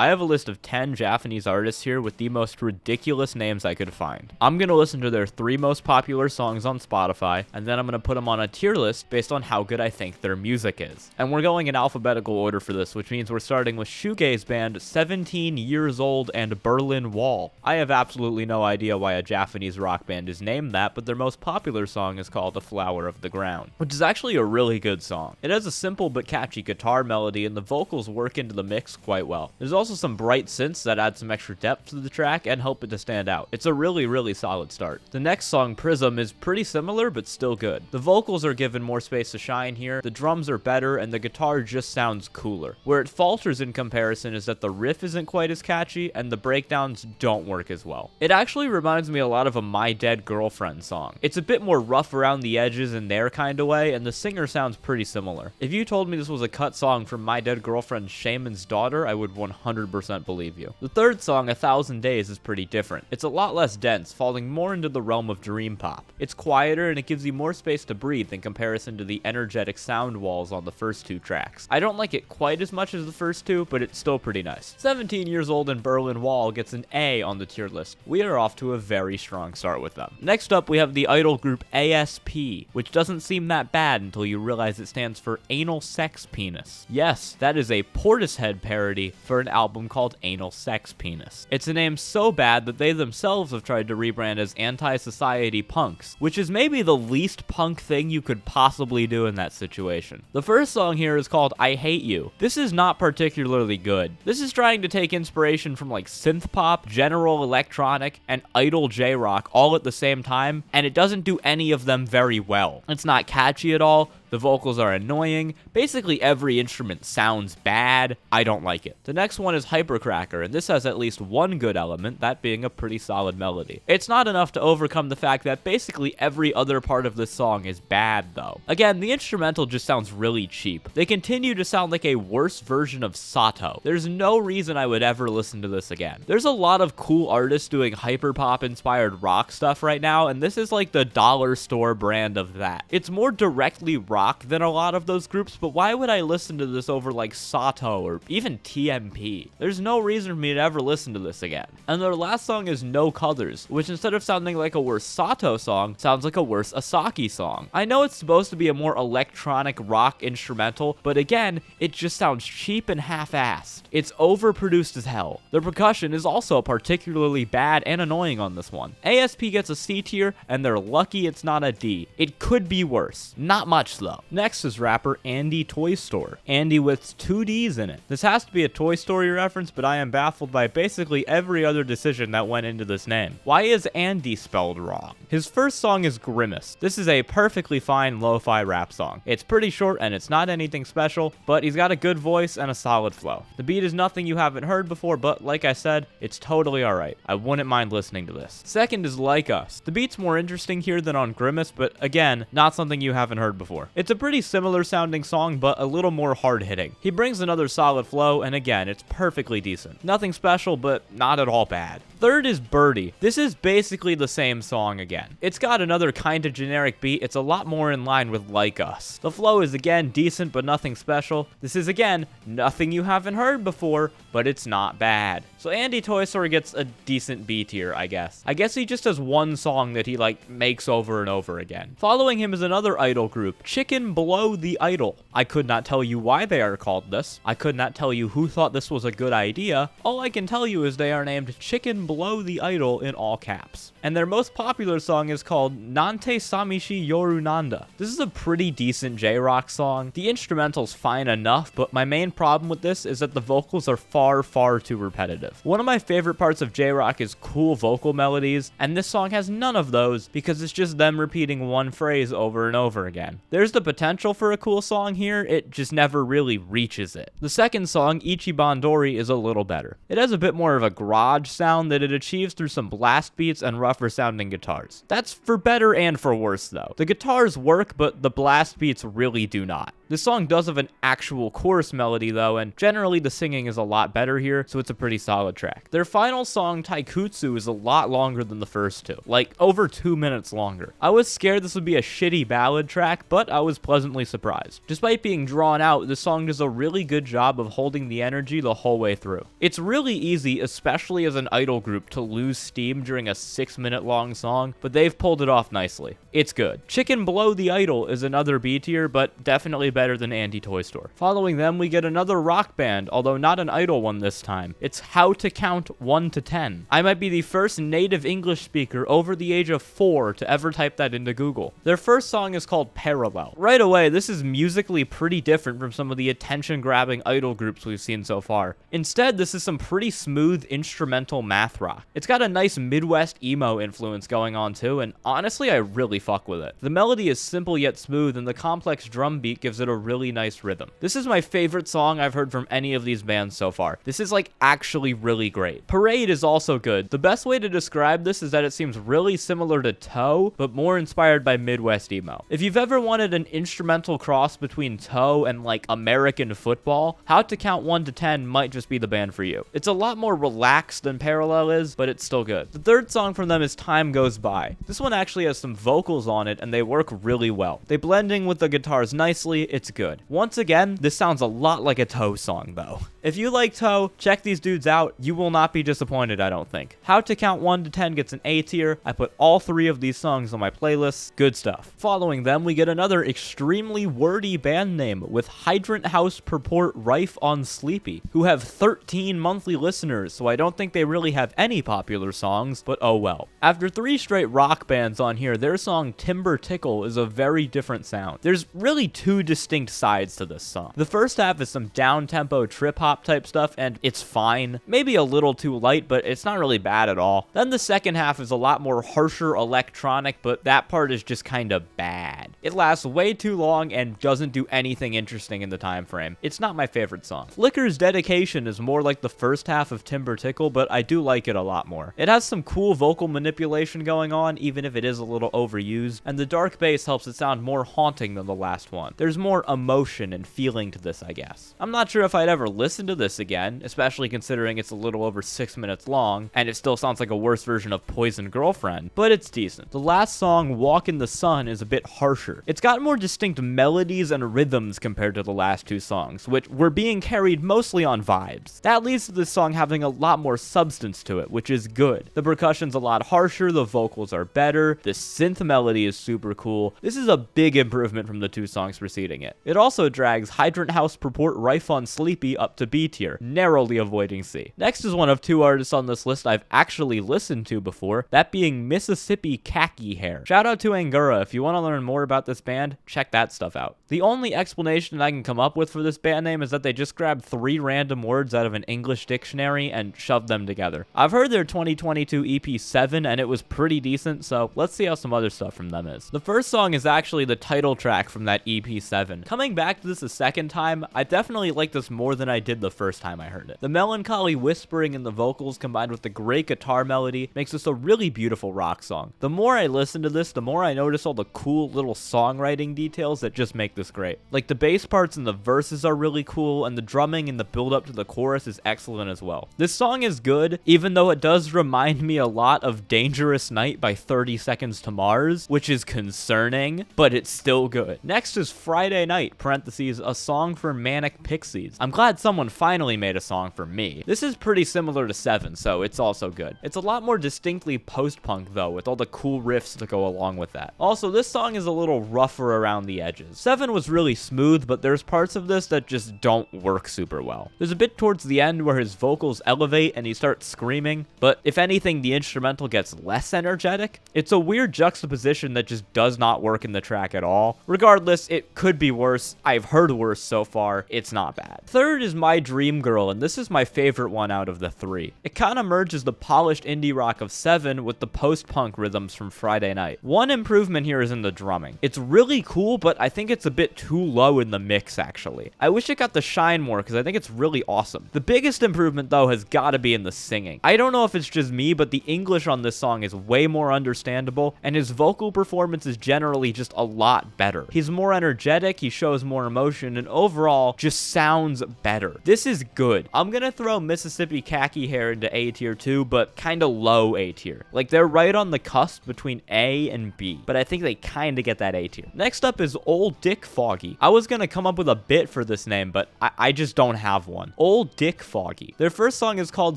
I have a list of 10 Japanese artists here with the most ridiculous names I could find. I'm gonna listen to their 3 most popular songs on Spotify, and then I'm gonna put them on a tier list based on how good I think their music is. And we're going in alphabetical order for this, which means we're starting with shoegaze band 17 Years Old and Berlin Wall. I have absolutely no idea why a Japanese rock band is named that, but their most popular song is called A Flower of the Ground, which is actually a really good song. It has a simple but catchy guitar melody, and the vocals work into the mix quite well. There's also some bright synths that add some extra depth to the track and help it to stand out. It's a really solid start. The next song, Prism, is pretty similar but still good. The vocals are given more space to shine here, the drums are better, and the guitar just sounds cooler. Where it falters in comparison is that the riff isn't quite as catchy and the breakdowns don't work as well. It actually reminds me a lot of a My Dead Girlfriend song. It's a bit more rough around the edges in their kind of way, and the singer sounds pretty similar. If you told me this was a cut song from My Dead Girlfriend's Shaman's Daughter, I would 100% believe you. The third song, 1,000 Days, is pretty different. It's a lot less dense, falling more into the realm of dream pop. It's quieter and it gives you more space to breathe in comparison to the energetic sound walls on the first 2 tracks. I don't like it quite as much as the first 2, but it's still pretty nice. 17 Years Old and Berlin Wall gets an A on the tier list. We are off to a very strong start with them. Next up, we have the idol group ASP, which doesn't seem that bad until you realize it stands for Anal Sex Penis. Yes, that is a Portishead parody for an album called Anal Sex Penis. It's a name so bad that they themselves have tried to rebrand as Anti-Society Punks, which is maybe the least punk thing you could possibly do in that situation. The first song here is called I Hate You. This is not particularly good. This is trying to take inspiration from like synth pop, general electronic, and idol J-rock all at the same time, and it doesn't do any of them very well. It's not catchy at all. The vocals are annoying. Basically every instrument sounds bad. I don't like it. The next one is Hypercracker, and this has at least one good element, that being a pretty solid melody. It's not enough to overcome the fact that basically every other part of this song is bad though. Again, the instrumental just sounds really cheap. They continue to sound like a worse version of Sato. There's no reason I would ever listen to this again. There's a lot of cool artists doing hyperpop inspired rock stuff right now, and this is like the dollar store brand of that. It's more directly rock than a lot of those groups, but why would I listen to this over like Sato or even TMP? There's no reason for me to ever listen to this again. And their last song is No Colors, which instead of sounding like a worse Sato song, sounds like a worse Asaki song. I know it's supposed to be a more electronic rock instrumental, but again, it just sounds cheap and half-assed. It's overproduced as hell. The percussion is also particularly bad and annoying on this one. ASP gets a C tier, and they're lucky it's not a D. It could be worse. Not much though. Next is rapper Andy Toy Store. Andy with 2 D's in it. This has to be a Toy Story reference, but I am baffled by basically every other decision that went into this name. Why is Andy spelled wrong? His first song is Grimace. This is a perfectly fine lo-fi rap song. It's pretty short and it's not anything special, but he's got a good voice and a solid flow. The beat is nothing you haven't heard before, but like I said, it's totally alright. I wouldn't mind listening to this. Second is Like Us. The beat's more interesting here than on Grimace, but again, not something you haven't heard before. It's a pretty similar sounding song, but a little more hard hitting. He brings another solid flow, and again, it's perfectly decent. Nothing special, but not at all bad. Third is Birdie. This is basically the same song again. It's got another kind of generic beat. It's a lot more in line with Like Us. The flow is again decent, but nothing special. This is again, nothing you haven't heard before, but it's not bad. So Andy Toy Store gets a decent B tier, I guess. I guess he just has one song that he like makes over and over again. Following him is another idol group, Chicken Below the Idol. I could not tell you why they are called this. I could not tell you who thought this was a good idea. All I can tell you is they are named Chicken Below the Idol in all caps. And their most popular song is called Nante Samishi Yoru Nanda. This is a pretty decent J-rock song. The instrumental's fine enough, but my main problem with this is that the vocals are far too repetitive. One of my favorite parts of J-rock is cool vocal melodies, and this song has none of those because it's just them repeating one phrase over and over again. There's the potential for a cool song here, it just never really reaches it. The second song, Ichiban Dori, is a little better. It has a bit more of a garage sound that it achieves through some blast beats and rougher sounding guitars. That's for better and for worse though. The guitars work, but the blast beats really do not. This song does have an actual chorus melody though, and generally the singing is a lot better here, so it's a pretty solid track. Their final song, Taikutsu, is a lot longer than the first two, like over 2 minutes longer. I was scared this would be a shitty ballad track, but I was pleasantly surprised. Despite being drawn out, the song does a really good job of holding the energy the whole way through. It's really easy, especially as an idol group, to lose steam during a 6-minute long song, but they've pulled it off nicely. It's good. Chicken Below the Idol is another B tier, but definitely better than Anti Toy Store. Following them, we get another rock band, although not an idol one this time. It's How to Count 1 to 10. I might be the first native English speaker over the age of 4 to ever type that into Google. Their first song is called Parallel. Right away, this is musically pretty different from some of the attention-grabbing idol groups we've seen so far. Instead, this is some pretty smooth instrumental math rock. It's got a nice Midwest emo influence going on too, and honestly, I really fuck with it. The melody is simple yet smooth, and the complex drum beat gives it a really nice rhythm. This is my favorite song I've heard from any of these bands so far. This is like actually really great. Parade is also good. The best way to describe this is that it seems really similar to Toe, but more inspired by Midwest emo. If you've ever wanted an instrumental cross between Toe and like American football, How to Count 1 to 10 might just be the band for you. It's a lot more relaxed than Parallel is, but it's still good. The third song from them is Time Goes By. This one actually has some vocals on it, and they work really well. They blend in with the guitars nicely. It's good. Once again, this sounds a lot like a Toe song though. If you like Toe, check these dudes out. You will not be disappointed, I don't think. How to Count 1 to 10 gets an A tier. I put all 3 of these songs on my playlist. Good stuff. Following them, we get another extremely wordy band name with Hydrant House Purport Rife on Sleepy, who have 13 monthly listeners, so I don't think they really have any popular songs, but oh well. After 3 straight rock bands on here, their song Timber Tickle is a very different sound. There's really 2 distinct sides to this song. The first half is some down-tempo trip-hop type stuff, and it's fine. Maybe a little too light, but it's not really bad at all. Then the second half is a lot more harsher electronic, but that part is just kinda bad. It lasts way too long and doesn't do anything interesting in the time frame. It's not my favorite song. Flicker's Dedication is more like the first half of Timber Tickle, but I do like it a lot more. It has some cool vocal manipulation going on, even if it is a little overused, and the dark bass helps it sound more haunting than the last one. There's more emotion and feeling to this, I guess. I'm not sure if I'd ever listen to this again, especially considering it's a little over 6 minutes long, and it still sounds like a worse version of Poison Girlfriend, but it's decent. The last song, Walk in the Sun, is a bit harsher. It's got more distinct melodies and rhythms compared to the last 2 songs, which were being carried mostly on vibes. That leads to this song having a lot more substance to it, which is good. The percussion's a lot harsher, the vocals are better, the synth melody is super cool. This is a big improvement from the 2 songs preceding it. It also drags Hydrant House Purport Rife on Sleepy up to B tier, narrowly avoiding C. Next is one of 2 artists on this list I've actually listened to before, that being Mississippi Khaki Hair. Shout out to Angura. If you want to learn more about this band, check that stuff out. The only explanation I can come up with for this band name is that they just grabbed 3 random words out of an English dictionary and shoved them together. I've heard their 2022 EP 7 and it was pretty decent, so let's see how some other stuff from them is. The first song is actually the title track from that EP 7. Coming back to this a second time, I definitely like this more than I did the first time I heard it. The melancholy whispering in the vocals combined with the great guitar melody makes this a really beautiful rock song. The more I listen to this, the more I notice all the cool little songwriting details that just make this great. Like the bass parts and the verses are really cool, and the drumming and the build up to the chorus is excellent as well. This song is good, even though it does remind me a lot of Dangerous Night by 30 Seconds to Mars, which is concerning, but it's still good. Next is Friday Night, parentheses, a song for Manic Pixies. I'm glad someone finally made a song for me. This is pretty similar to 7, so it's also good. It's a lot more distinctly post-punk though, with all the cool riffs to go along with that. Also, this song is a little rougher around the edges. 7 was really smooth, but there's parts of this that just don't work super well. There's a bit towards the end where his vocals elevate and he starts screaming, but if anything, the instrumental gets less energetic. It's a weird juxtaposition that just does not work in the track at all. Regardless, it could be worse. I've heard worse so far. It's not bad. Third is My Dream Girl, and this is my favorite one out of the 3. It kind of merges the polished indie rock of 7 with the post-punk rhythms from Friday Night. One improvement here is in the drumming. It's really cool, but I think it's a bit too low in the mix, actually. I wish it got to shine more, because I think it's really awesome. The biggest improvement, though, has got to be in the singing. I don't know if it's just me, but the English on this song is way more understandable, and his vocal performance is generally just a lot better. He's more energetic, he shows more emotion, and overall just sounds better. This is good. I'm gonna throw Mississippi Khaki Hair into A tier too, but kind of low A tier. Like, they're right on the cusp between A and B, but I think they kind of get that A tier. Next up is Old Dick Foggy. I was gonna come up with a bit for this name, but I just don't have one. Old Dick Foggy. Their first song is called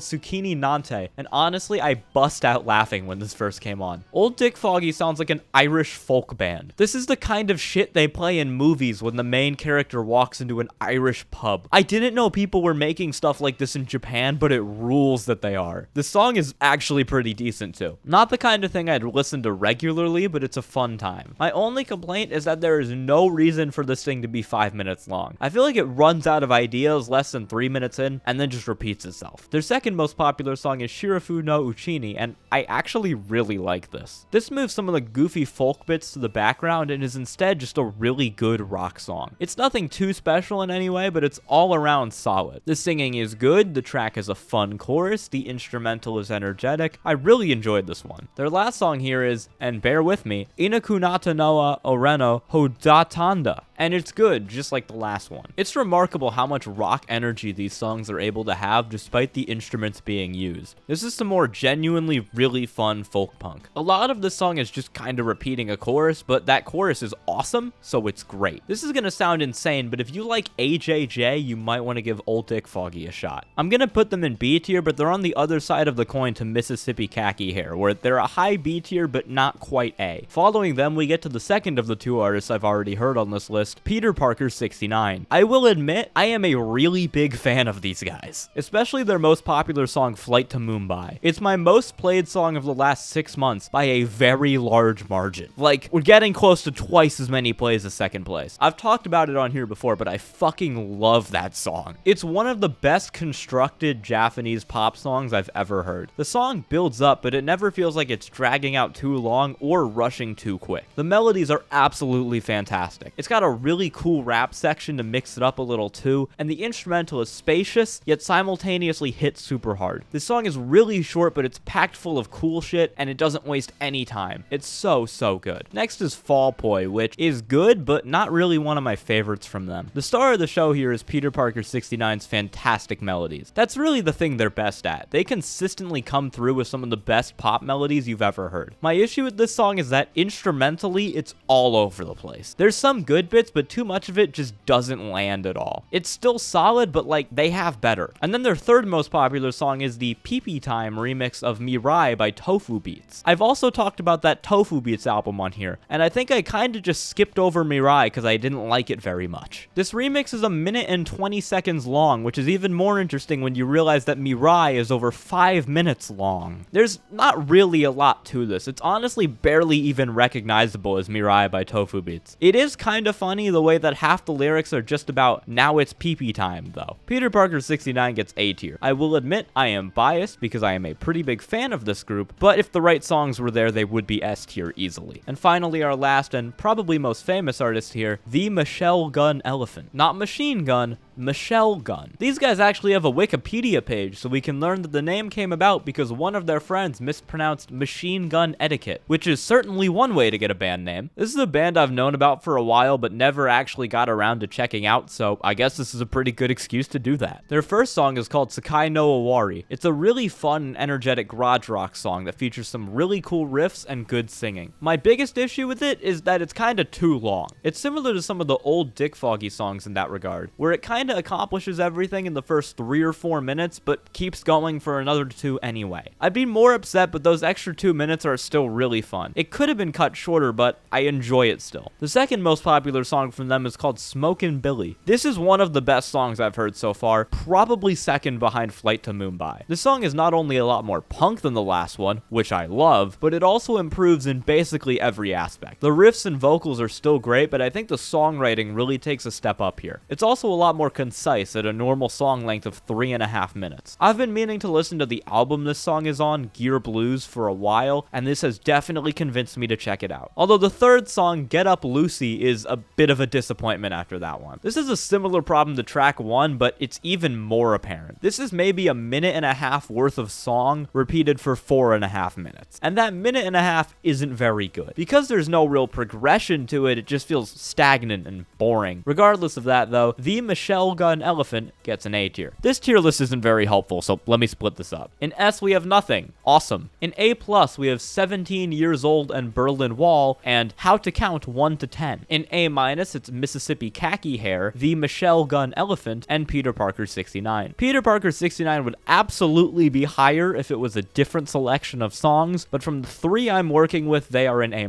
Zucchini Nante, and honestly, I bust out laughing when this first came on. Old Dick Foggy sounds like an Irish folk band. This is the kind of shit they play in movies when the main character walks into an Irish pub. I didn't know people were making stuff like this in Japan, but it rules that they are. The song is actually pretty decent too. Not the kind of thing I'd listen to regularly, but it's a fun time. My only complaint is that there is no reason for this thing to be 5 minutes long. I feel like it runs out of ideas less than 3 minutes in, and then just repeats itself. Their second most popular song is Shirafu no Uchini, and I actually really like this. This moves some of the goofy folk bits to the background and is instead just a really good rock song. It's nothing too special in any way, but it's all around solid. The singing is good, the track has a fun chorus, the instrumental is energetic. I really enjoyed this one. Their last song here is, and bear with me, Inakunata noa Oreno Hodatanda. And it's good, just like the last one. It's remarkable how much rock energy these songs are able to have despite the instruments being used. This is some more genuinely really fun folk punk. A lot of this song is just kind of repeating a chorus, but that chorus is awesome, so it's great. This is gonna sound insane, but if you like AJJ, you might want to give Old Dick Foggy a shot. I'm gonna put them in B tier, but they're on the other side of the coin to Mississippi Khaki Hair, where they're a high B tier, but not quite A. Following them, we get to the second of the two artists I've already heard on this list, Peter Parker 69. I will admit, I am a really big fan of these guys, especially their most popular song, Flight to Mumbai. It's my most played song of the last 6 months by a very large margin. Like, we're getting close to twice as many plays as second place. I've talked about it on here before, but I fucking love that song. It's one of the best constructed Japanese pop songs I've ever heard. The song builds up, but it never feels like it's dragging out too long or rushing too quick. The melodies are absolutely fantastic. It's got a really cool rap section to mix it up a little too, and the instrumental is spacious, yet simultaneously hits super hard. This song is really short, but it's packed full of cool shit, and it doesn't waste any time. It's so good. Next is Fallpoi, which is good, but not really one of my favorites from them. The star of the show here is Peter Parker 69's fantastic melodies. That's really the thing they're best at. They consistently come through with some of the best pop melodies you've ever heard. My issue with this song is that instrumentally, it's all over the place. There's some good bits, but too much of it just doesn't land at all. It's still solid, but like, they have better. And then their third most popular song is the pptime remix of Mirai by Tofu Beats. I've also talked about that Tofu Beats album on here, and I think I kinda just skipped over Mirai because I didn't like it very much. This remix is 1 minute and 20 seconds long, which is even more interesting when you realize that Mirai is over 5 minutes long. There's not really a lot to this. It's honestly barely even recognizable as Mirai by Tofu Beats. It is kinda funny the way that half the lyrics are just about now it's pee-pee time though. Peter Parker 69 gets A tier. I will admit I am biased because I am a pretty big fan of this group, but if the right songs were there, they would be S tier easily. And finally, our last and probably most famous artist here, the Michelle Gun Elephant. Not Machine Gun, Michelle Gun. These guys actually have a Wikipedia page, so we can learn that the name came about because one of their friends mispronounced Machine Gun Etiquette, which is certainly one way to get a band name. This is a band I've known about for a while, but never actually got around to checking out, so I guess this is a pretty good excuse to do that. Their first song is called Sakai no Owari. It's a really fun and energetic garage rock song that features some really cool riffs and good singing. My biggest issue with it is that it's kinda too long. It's similar to some of the old Dick Foggy songs in that regard, where it kinda accomplishes everything in the first 3 or 4 minutes, but keeps going for another 2 anyway. I'd be more upset, but those extra 2 minutes are still really fun. It could have been cut shorter, but I enjoy it still. The second most popular song from them is called Smokin' Billy. This is one of the best songs I've heard so far, probably second behind Flight to Mumbai. This song is not only a lot more punk than the last one, which I love, but it also improves in basically every aspect. The riffs and vocals are still great, but I think the songwriting really takes a step up here. It's also a lot more concise at a normal song length of 3.5 minutes. I've been meaning to listen to the album this song is on, Gear Blues, for a while, and this has definitely convinced me to check it out. Although the third song, Get Up Lucy, is a bit bit of a disappointment after that one. This is a similar problem to track 1, but it's even more apparent. This is maybe a minute and a half worth of song repeated for 4.5 minutes. And that minute and a half isn't very good. Because there's no real progression to it, it just feels stagnant and boring. Regardless of that though, the Michelle Gun Elephant gets an A tier. This tier list isn't very helpful, so let me split this up. In S we have Nothing. Awesome. In A+, we have 17 Years Old and Berlin Wall, and How to Count 1 to 10. In A-, it's Mississippi Khaki Hair, The Michelle Gun Elephant, and Peter Parker 69. Peter Parker 69 would absolutely be higher if it was a different selection of songs, but from the 3 I'm working with, they are in A-.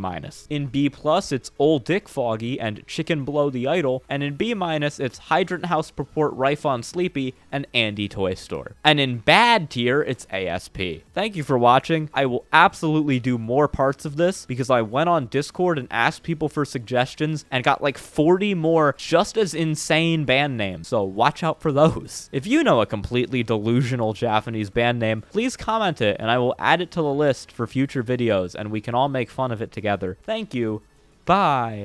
In B+, it's Old Dick Foggy and Chicken Blow the Idol, and in B-, it's Hydrant House Purport Rife on Sleepy and Andy Toy Store. And in bad tier, it's ASP. Thank you for watching. I will absolutely do more parts of this because I went on Discord and asked people for suggestions and got like 40 more just as insane band names, so watch out for those. If you know a completely delusional Japanese band name, please comment it and I will add it to the list for future videos and we can all make fun of it together. Thank you. Bye.